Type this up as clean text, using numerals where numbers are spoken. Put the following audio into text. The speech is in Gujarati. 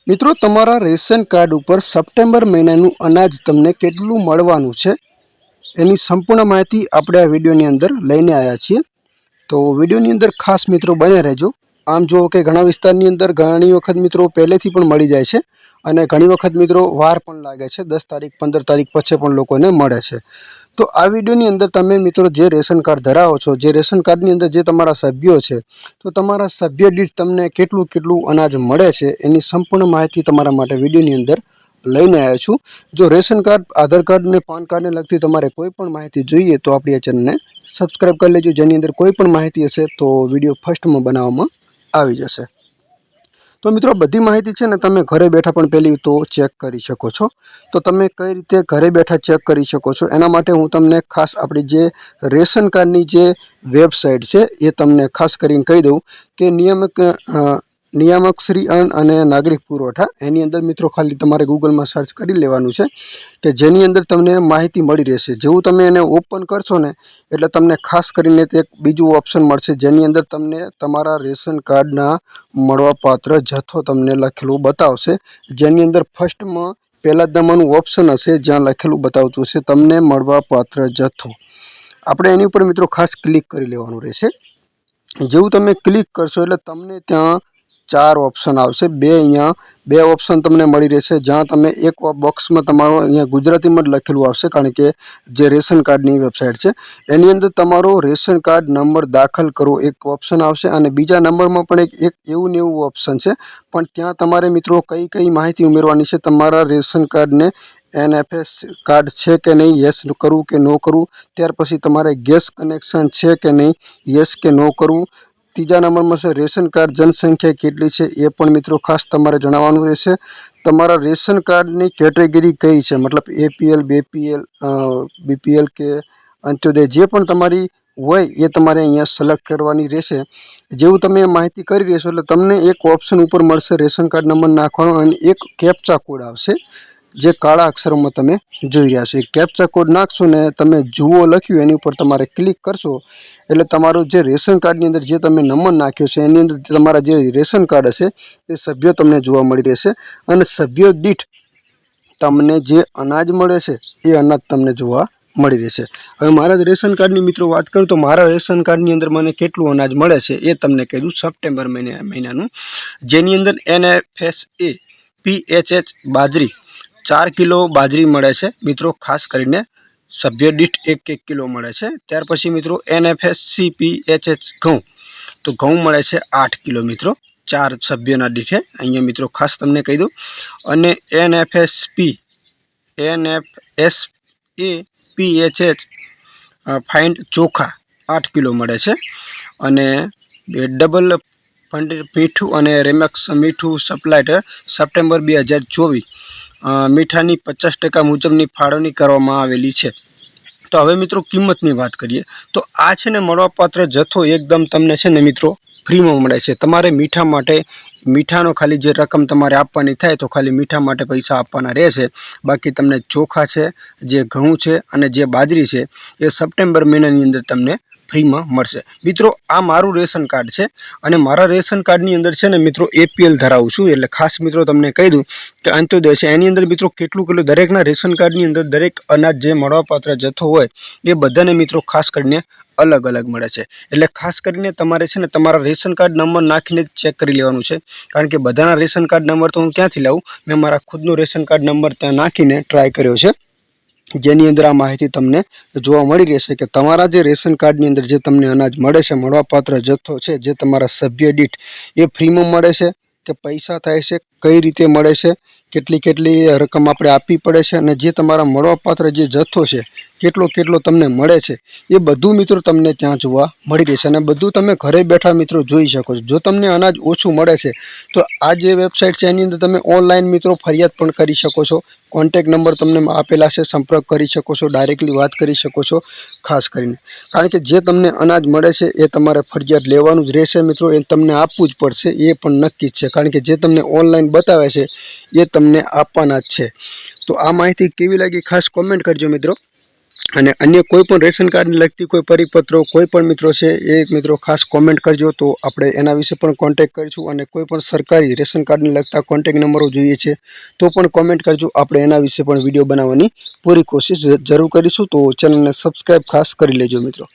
મિત્રો તમારા રેશન કાર્ડ ઉપર સપ્ટેમ્બર મહિનાનું અનાજ તમને કેટલું મળવાનું છે એની સંપૂર્ણ માહિતી આપણે આ વિડીયોની અંદર લઈને આવ્યા છીએ। તો વિડીયોની અંદર ખાસ મિત્રો બને રહેજો। આમ જો કે ઘણા વિસ્તારની અંદર ઘણી વખત મિત્રો પહેલેથી પણ મળી જાય છે અને ઘણી વખત મિત્રો વાર પણ લાગે છે, 10 તારીખ 15 તારીખ પછી પણ લોકોને મળે છે। તો આ વિડીયોની અંદર તમે મિત્રો જે રેશન કાર્ડ ધરાવો છો, જે રેશન કાર્ડની અંદર જે તમારા સભ્યો છે, તો તમારા સભ્ય દીઠ તમને કેટલું અનાજ મળે છે એની સંપૂર્ણ માહિતી તમારા માટે વિડીયોની અંદર લઈને આવ્યો છું। જો રેશન કાર્ડ, આધાર કાર્ડ ને પાન કાર્ડને લગતી તમારે કોઈ પણ માહિતી જોઈએ તો આપણી આ ચેનલને સબસ્ક્રાઇબ કરી લેજો, જેની અંદર કોઈ પણ માહિતી હશે તો વિડીયો ફર્સ્ટમાં બનાવવામાં આવી જશે। તો મિત્રો બધી માહિતી છે ને તમે ઘરે બેઠા પણ પહેલી તો ચેક કરી શકો છો। તો તમે કઈ રીતે ઘરે બેઠા ચેક કરી શકો છો એના માટે હું તમને ખાસ આપણી જે રેશન કાર્ડની જે વેબસાઇટ છે એ તમને ખાસ કરીને કહી દઉં કે નિયામક શ્રી અન્ન અને નાગરિક પુરવઠા, એની અંદર મિત્રો ખાલી તમારે ગૂગલમાં સર્ચ કરી લેવાનું છે કે જેની અંદર તમને માહિતી મળી રહેશે। જેવું તમે એને ઓપન કરશો ને એટલે તમને ખાસ કરીને એક બીજું ઓપ્શન મળશે જેની અંદર તમને તમારા રેશન કાર્ડના મળવાપાત્ર જથ્થો તમને લખેલું બતાવશે, જેની અંદર ફર્સ્ટમાં પહેલા નંબરનું ઓપ્શન હશે જ્યાં લખેલું બતાવતું હશે તમને મળવાપાત્ર જથ્થો। આપણે એની ઉપર મિત્રો ખાસ ક્લિક કરી લેવાનું રહેશે। જેવું તમે ક્લિક કરશો એટલે તમને ત્યાં 4 ઓપ્શન આવશે। બે ઓપ્શન તમને મળી રહેશે જ્યાં તમે એક બોક્સમાં તમારો અહીંયા ગુજરાતીમાં જ લખેલું આવશે, કારણ કે જે રેશન કાર્ડની વેબસાઇટ છે એની અંદર તમારો રેશન કાર્ડ નંબર દાખલ કરો એક ઓપ્શન આવશે અને બીજા નંબરમાં પણ એક એવું ને એવું ઓપ્શન છે, પણ ત્યાં તમારે મિત્રો કઈ માહિતી ઉમેરવાની છે, તમારા રેશન કાર્ડને NFS કાર્ડ છે કે નહીં, યસ કરવું કે નો કરવું, ત્યાર પછી તમારે ગેસ કનેક્શન છે કે નહીં, યસ કે નો કરવું, ત્રીજા નંબરમાં છે રેશન કાર્ડ જનસંખ્યા કેટલી છે એ પણ મિત્રો ખાસ તમારે જણાવવાનું રહેશે। તમારા રેશન કાર્ડની કેટેગરી કઈ છે, મતલબ APL, BPL કે અંત્યોદય, જે પણ તમારી હોય એ તમારે અહીંયા સિલેક્ટ કરવાની રહેશે। જેવું તમે માહિતી કરી રહેશો એટલે તમને એક ઓપ્શન ઉપર મળશે રેશન કાર્ડ નંબર નાખવાનો અને એક કેપ્ચા કોડ આવશે જે કાળા અક્ષરોમાં તમે જોઈ રહ્યા છો। એ કેપ્ચા કોડ નાખશો ને તમે જુઓ લખ્યું એની ઉપર તમારે ક્લિક કરશો એટલે તમારું જે રેશન કાર્ડની અંદર જે તમે નંબર નાખ્યો છે એની અંદર તમારા જે રેશન કાર્ડ હશે એ સભ્યો તમને જોવા મળી રહેશે અને સભ્યો દીઠ તમને જે અનાજ મળે છે એ અનાજ તમને જોવા મળી રહેશે। હવે મારા રેશન કાર્ડની મિત્રો વાત કરું તો મારા રેશન કાર્ડની અંદર મને કેટલું અનાજ મળે છે એ તમને કહી દઉં। સપ્ટેમ્બર મહિનાનું જેની અંદર NFSA PHH બાજરી 4 કિલો બાજરી મળે છે મિત્રો, ખાસ કરીને સભ્ય દીઠ 1 કિલો મળે છે। ત્યાર પછી મિત્રો NFSC PHH ઘઉં, તો ઘઉં મળે છે 8 કિલો મિત્રો 4 સભ્યોના દીઠે, અહીંયા મિત્રો ખાસ તમને કહી દઉં। અને NFSA PHH ફાઇન્ડ ચોખા 8 કિલો મળે છે અને ડબલ ફંડ મીઠું અને રેમેક્સ મીઠું સપ્લાયર સપ્ટેમ્બર 2024 મીઠાની 50% મુજબની ફાળવણી કરવામાં આવેલી છે। તો હવે મિત્રો કિંમતની વાત કરીએ તો આ છે ને મળવાપાત્ર જથ્થો એકદમ તમને છે ને મિત્રો ફ્રીમાં મળે છે। તમારે મીઠા માટે મીઠાનો ખાલી જે રકમ તમારે આપવાની થાય તો ખાલી મીઠા માટે પૈસા આપવાના રહેશે, બાકી તમને ચોખા છે, જે ઘઉં છે અને જે બાજરી છે એ સપ્ટેમ્બર મહિનાની અંદર તમને ફ્રીમાં મળશે। મિત્રો આ મારું રેશન કાર્ડ છે અને મારા રેશન કાર્ડની અંદર છે ને મિત્રો APL ધરાવું છું, એટલે ખાસ મિત્રો તમને કહી દઉં કે અંત્યોદય છે એની અંદર મિત્રો કેટલું દરેકના રેશન કાર્ડની અંદર દરેક અનાજ જે મળવાપાત્ર જથ્થો હોય એ બધાને મિત્રો ખાસ કરીને અલગ મળે છે। એટલે ખાસ કરીને તમારે છે ને તમારા રેશન કાર્ડ નંબર નાખીને ચેક કરી લેવાનું છે, કારણ કે બધાના રેશન કાર્ડ નંબર તો હું ક્યાંથી લાવું, મેં મારા ખુદનો રેશન કાર્ડ નંબર ત્યાં નાખીને ટ્રાય કર્યો છે, જેની અંદર આ માહિતી તમને જોવા મળી રહેશે કે તમારા જે રેશન કાર્ડની અંદર જે તમને અનાજ મળે છે, મળવાપાત્ર જથ્થો છે જે તમારા સભ્ય દીઠ એ ફ્રીમાં મળે છે કે પૈસા થાય છે, કઈ રીતે મળે છે, કેટલી રકમ આપણે આપવી પડે છે અને જે તમારા મળવાપાત્ર જે જથ્થો છે કેટલો તમને મળે છે એ બધું મિત્રો તમને ત્યાં જોવા મળી રહેશે અને બધું તમે ઘરે બેઠા મિત્રો જોઈ શકો છો। જો તમને અનાજ ઓછું મળે છે તો આ જે વેબસાઇટ છે એની અંદર તમે ઓનલાઈન મિત્રો ફરિયાદ પણ કરી શકો છો, કોન્ટેક્ટ નંબર તમને આપેલા છે, સંપર્ક કરી શકો છો, ડાયરેક્ટલી વાત કરી શકો છો ખાસ કરીને, કારણ કે જે તમને અનાજ મળે છે એ તમારે ફરિયાદ લેવાનું જ રહેશે મિત્રો, એ તમને આપવું જ પડશે, એ પણ નક્કી જ છે, કારણ કે જે તમને ઓનલાઈન બતાવે છે એ તમને આપવાના જ છે। તો આ માહિતી કેવી લાગી ખાસ કોમેન્ટ કરજો મિત્રો। અને અન્ય કોઈ પણ રેશન કાર્ડને લગતી કોઈ પરિપત્રો કોઈ પણ મિત્રો છે એ મિત્રો ખાસ કોમેન્ટ કરજો, તો આપણે એના વિશે પણ કોન્ટેક્ટ કરીશું. અને કોઈ પણ સરકારી રેશન કાર્ડને લગતા કોન્ટેક્ટ નંબરો જોઈએ છે તો પણ કોમેન્ટ કરજો, આપણે એના વિશે પણ વિડીયો બનાવવાની પૂરી કોશિશ જરૂર કરીશું. તો ચેનલને સબસ્ક્રાઈબ ખાસ કરી લેજો મિત્રો.